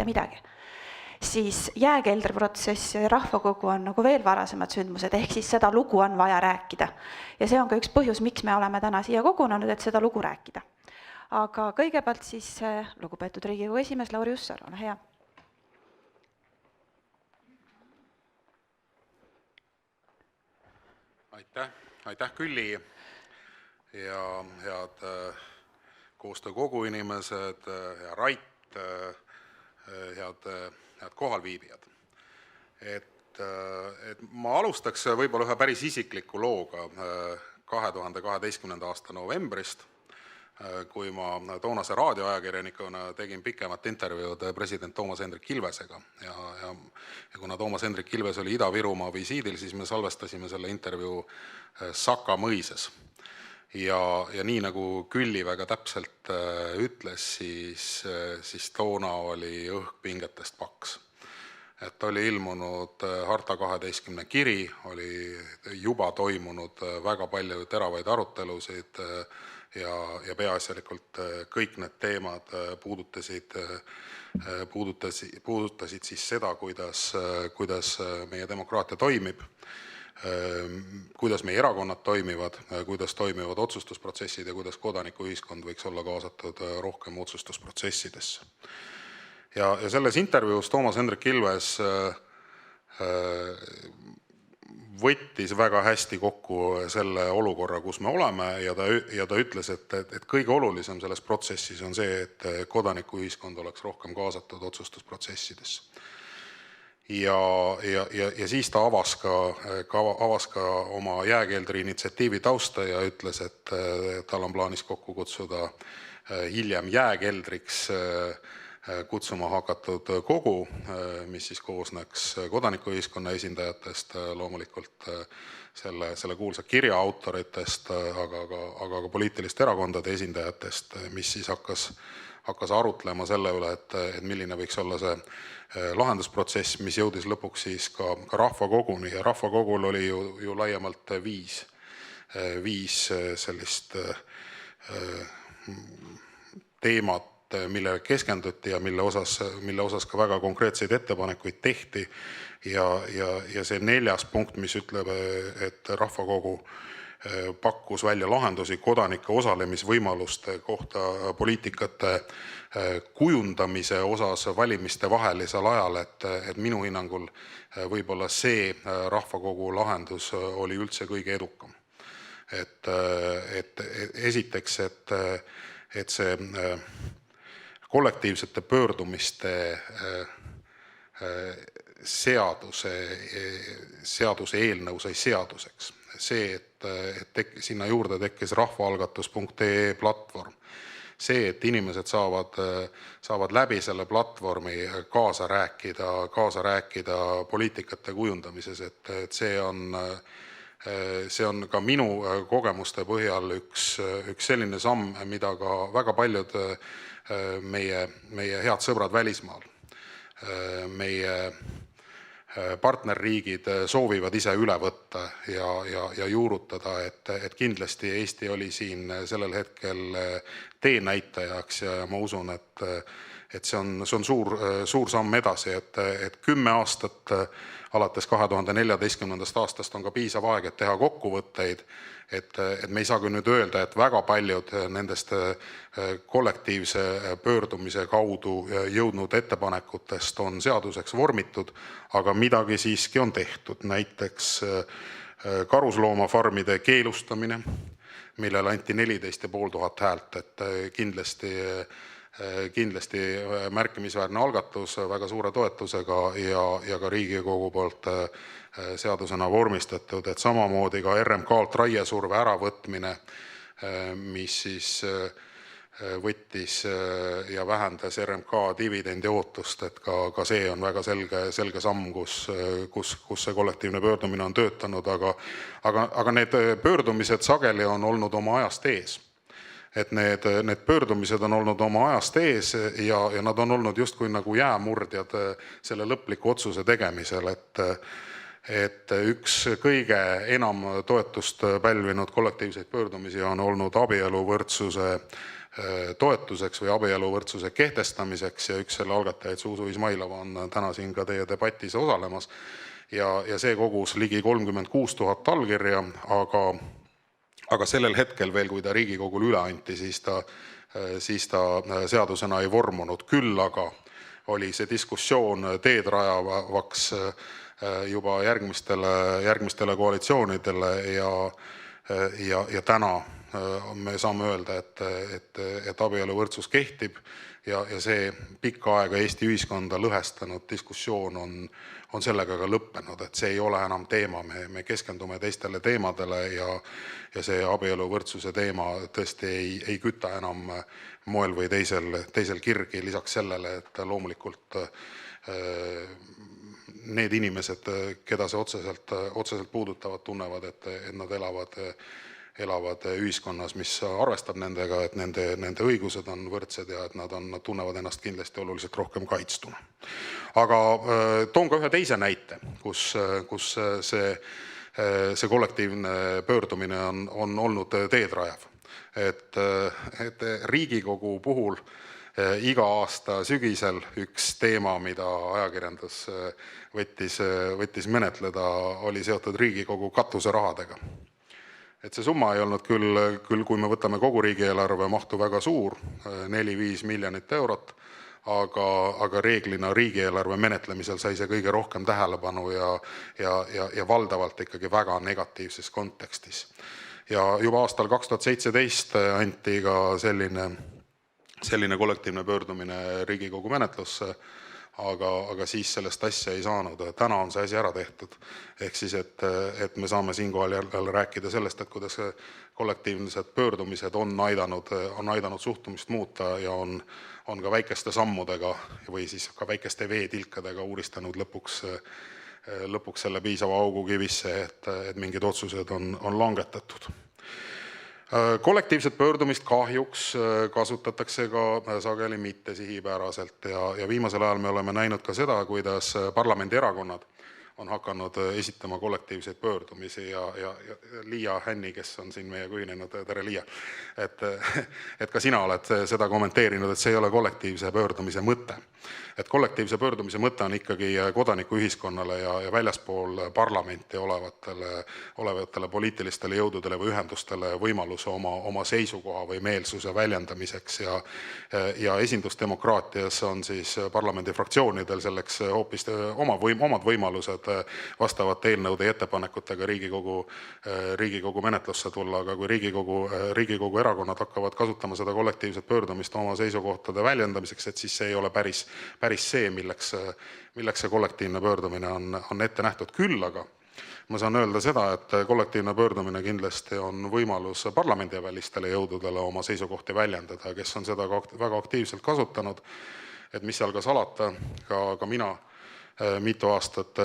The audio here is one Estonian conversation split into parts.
mitte midagi. Siis jääkeldriprotsess ja rahvakogu on nagu veel varasemad sündmused, ehk siis seda lugu on vaja rääkida. Ja see on ka üks põhjus, miks me oleme täna siia kogunenud, et seda lugu rääkida. Aga kõigepealt siis lugupeetud Riigikogu esimees Lauri Hussar, ole hea. Aitäh Külli ja head koostöökogu inimesed, hea Rait, head kohalviibijad. Ma alustaks võib-olla ühe päris isikliku looga 2012. aasta novembrist, kui ma toonase raadioajakirjanikuna tegin pikemat intervjuud president Toomas Hendrik Ilvesega ja kuna Toomas Hendrik Ilves oli Ida-Virumaa visiidil, siis me salvestasime selle intervjuu Saka mõisas. Ja nii nagu Külli väga täpselt ütles, siis toona oli õhk pingetest paks. Et oli ilmunud Harta 12 kiri, oli juba toimunud väga palju teravaid arutelusid ja peaasjalikult kõik need teemad puudutasid siis seda, kuidas meie demokraatia toimib, kuidas meie erakonnad toimivad, kuidas toimivad otsustusprotsessid ja kuidas kodanikuühiskond võiks olla kaasatud rohkem otsustusprotsessidesse. Ja selles intervjuus Toomas Hendrik Ilves võttis väga hästi kokku selle olukorra, kus me oleme ja ta ütles, et kõige olulisem selles protsessis on see, et kodanikuühiskond oleks rohkem kaasatud otsustusprotsessidesse. Ja siis ta avas ka oma jääkeldri initsiatiivi tausta ja ütles, et tal on plaanis kokku kutsuda hiljem jääkeldriks kutsuma hakatud kogu, mis siis koosneks kodanikuühiskonna esindajatest, loomulikult selle kuulsa kirja autoritest, aga ka poliitiliste erakondade esindajatest, mis siis hakkas arutlema selle üle, et milline võiks olla see lahendusprotsess, mis jõudis lõpuks siis ka rahvakoguni ja rahvakogul oli ju laiemalt viis sellist teemat, millele keskenduti ja mille osas ka väga konkreetseid ettepanekuid tehti ja see 4. punkt, mis ütleb, et rahvakogu pakkus välja lahendusi kodanike osalemisvõimaluste kohta poliitikate kujundamise osas valimiste vahelisel ajal, et minu hinnangul võib-olla see rahvakogu lahendus oli üldse kõige edukam. Esiteks, et see kollektiivsete pöördumiste seaduse eelnõu sai seaduseks. See, et sinna juurde tekkis rahvaalgatus.ee platvorm. See, et inimesed saavad läbi selle platvormi kaasa rääkida poliitikate kujundamises, et see on ka minu kogemuste põhjal üks selline samm, mida ka väga paljud meie head sõbrad välismaal, meie partnerriigid soovivad ise üle võtta ja juurutada, et kindlasti Eesti oli siin sellel hetkel teenäitajaks ja ma usun, et see on suur samm edasi, et 10 aastat alates 2014. aastast on ka piisav aeg, et teha kokkuvõtteid, et me ei saa küll nüüd öelda, et väga paljud nendest kollektiivse pöördumise kaudu jõudnud ettepanekutest on seaduseks vormitud, aga midagi siiski on tehtud. Näiteks karusloomafarmide keelustamine, millele anti 14 500 häält, et kindlasti märkimisväärne algatus väga suure toetusega ja ka Riigikogu poolt seadusena vormistatud, et samamoodi ka RMK-lt raiesurve äravõtmine, mis siis võttis ja vähendas RMK dividendi ootust, et ka see on väga selge samm, kus see kollektiivne pöördumine on töötanud, aga need pöördumised sageli on olnud oma ajast ees. Et need pöördumised on olnud oma ajast ees ja nad on olnud justkui nagu jäämurdjad selle lõpliku otsuse tegemisel, et üks kõige enam toetust pälvinud kollektiivseid pöördumisi on olnud abieluvõrdsuse toetuseks või abieluvõrdsuse kehtestamiseks ja üks selle algatajaid, Zuzu Izmailova, on täna siin ka teie debatis osalemas. Ja see kogus ligi 36 000 allkirja, aga sellel hetkel veel, kui ta Riigikogule üle anti, siis ta seadusena ei vormunud. Küll aga oli see diskussioon teed rajavaks juba järgmistele koalitsioonidele ja täna me saame öelda, et abieluvõrdsus kehtib ja see pikka aega Eesti ühiskonda lõhestanud diskussioon on sellega ka lõppenud, et see ei ole enam teema, me keskendume teistele teemadele ja see abieluvõrdsuse teema tõesti ei küta enam moel või teisel kirgi, lisaks sellele, et loomulikult need inimesed, keda see otseselt puudutavad, tunnevad, et nad elavad ühiskonnas, mis arvestab nendega, et nende õigused on võrdsed ja et nad tunnevad ennast kindlasti oluliselt rohkem kaitstuna. Aga toon ka ühe teise näite, kus see kollektiivne pöördumine on olnud teedrajav. Et Riigikogu puhul iga aasta sügisel üks teema, mida ajakirjandus võttis menetleda, oli seotud Riigikogu katuserahadega. Et see summa ei olnud küll, kui me võtame kogu riigieelarve mahtu, väga suur, 4-5 miljonit eurot, aga reeglina riigieelarve menetlemisel sai see kõige rohkem tähelepanu ja valdavalt ikkagi väga negatiivses kontekstis. Ja juba aastal 2017 anti ka selline kollektiivne pöördumine Riigikogu menetlusse, aga siis sellest asja ei saanud. Täna on see asi ära tehtud. Ehk siis, et me saame siinkohal jälle rääkida sellest, et kuidas kollektiivsed pöördumised on aidanud suhtumist muuta ja on ka väikeste sammudega või siis ka väikeste veetilkadega uuristanud lõpuks selle piisava augu kivisse, et mingid otsused on langetatud. Kollektiivset pöördumist kahjuks kasutatakse ka sageli mitte sihipäraselt ja viimasel ajal me oleme näinud ka seda, kuidas parlamendierakonnad on hakanud esitama kollektiivseid pöördumisi ja Liia Hänni, kes on siin meiega ühinenud, tere Liia, et ka sina oled seda kommenteerinud, et see ei ole kollektiivse pöördumise mõte. Et kollektiivse pöördumise mõte on ikkagi kodanikuühiskonnale ja väljaspool parlamenti olevatele poliitilistele jõududele või ühendustele võimaluse oma seisukoha või meelsuse väljendamiseks ja esindusdemokraatias on siis parlamendifraktsioonidel selleks hoopis omad võimalused vastavate eelnõude ja ettepanekutega Riigikogu menetlusse tulla, aga kui Riigikogu erakonnad hakkavad kasutama seda kollektiivset pöördumist oma seisukohtade väljendamiseks, et siis see ei ole päris see, milleks see kollektiivne pöördumine on ette nähtud. Küll aga ma saan öelda seda, et kollektiivne pöördumine kindlasti on võimalus parlamendivälistele jõududele oma seisukohti väljendada, kes on seda väga aktiivselt kasutanud. Et mis seal ka salata, ka mina mitu aastat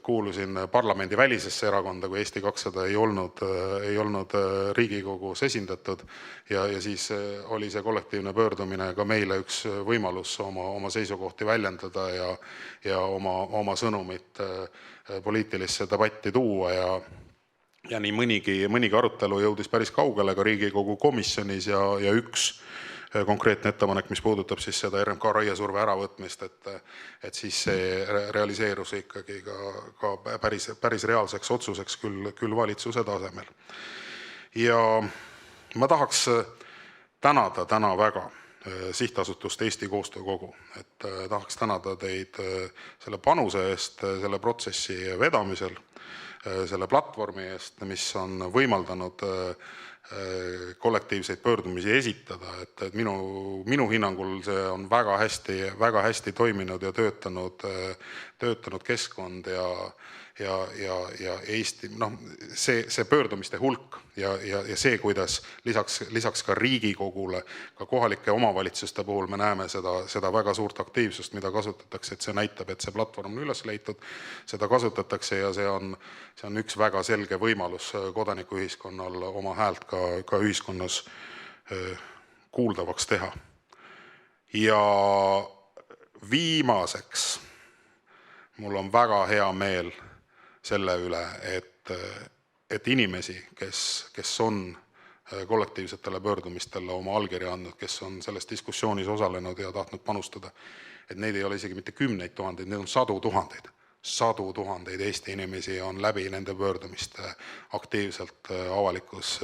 kuulusin parlamendi välisesse erakonda, kui Eesti 200 ei olnud Riigikogus esindatud ja siis oli see kollektiivne pöördumine ka meile üks võimalus oma seisukohti väljendada ja oma sõnumit poliitilisse debatti tuua ja nii mõnigi arutelu jõudis päris kaugele ka Riigikogu komisjonis ja üks konkreetne ettepanek, mis puudutab siis seda RMK raiesurve äravõtmist, et siis see realiseerus ikkagi ka päris reaalseks otsuseks küll valitsuse tasemel. Ja ma tahaks tänada täna väga sihtasutust Eesti Koostöökogu, et tahaks tänada teid selle panuse eest, selle protsessi vedamisel, selle platvormi eest, mis on võimaldanud kollektiivseid pöördumisi esitada, et minu hinnangul see on väga hästi toiminud ja töötanud keskkond ja Eesti, see pöördumiste hulk ja see, kuidas lisaks ka Riigikogule, ka kohalike omavalitsuste puhul me näeme seda väga suurt aktiivsust, mida kasutatakse, et see näitab, et see platvorm on üles leitud, seda kasutatakse ja see on üks väga selge võimalus kodanikuühiskonnal oma häält ka ühiskonnas kuuldavaks teha. Ja viimaseks, mul on väga hea meel selle üle, et inimesi, kes on kollektiivsetele pöördumistele oma allkirja andnud, kes on selles diskussioonis osalenud ja tahtnud panustada. Et neid ei ole isegi mitte kümneid tuhandeid, need on sadu tuhandeid. Sadu tuhandeid Eesti inimesi on läbi nende pöördumiste aktiivselt avalikus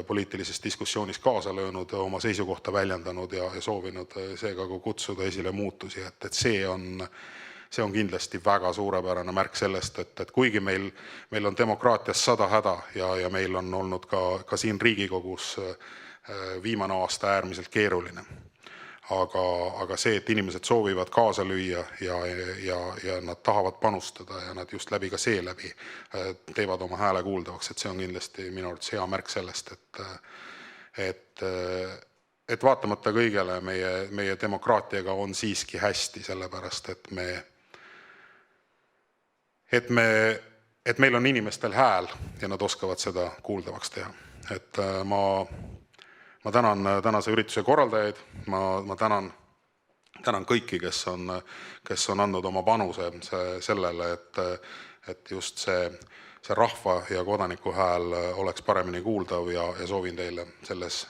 poliitilises diskussioonis kaasa löönud, oma seisukohta väljendanud ja soovinud seega ka kutsuda esile muutusi. Et see on kindlasti väga suurepärane märk sellest, et kuigi meil on demokraatias 100 häda ja meil on olnud ka siin Riigikogus viimane aasta äärmiselt keeruline. Aga see, et inimesed soovivad kaasa lüüa ja nad tahavad panustada ja nad just läbi ka seeläbi teevad oma hääle kuuldavaks, et see on kindlasti minu arvates hea märk sellest, et vaatamata kõigele meie demokraatiaga on siiski hästi, sellepärast et meil on inimestel hääl ja nad oskavad seda kuuldavaks teha. Et ma tänan tänase ürituse korraldajaid, ma tänan kõiki, kes on andnud oma panuse sellele, et just see rahva ja kodaniku hääl oleks paremini kuuldav ja soovin teile selles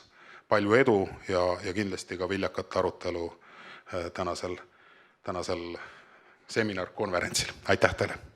palju edu ja kindlasti ka viljakat arutelu tänasel seminarkonverentsil. Aitäh teile!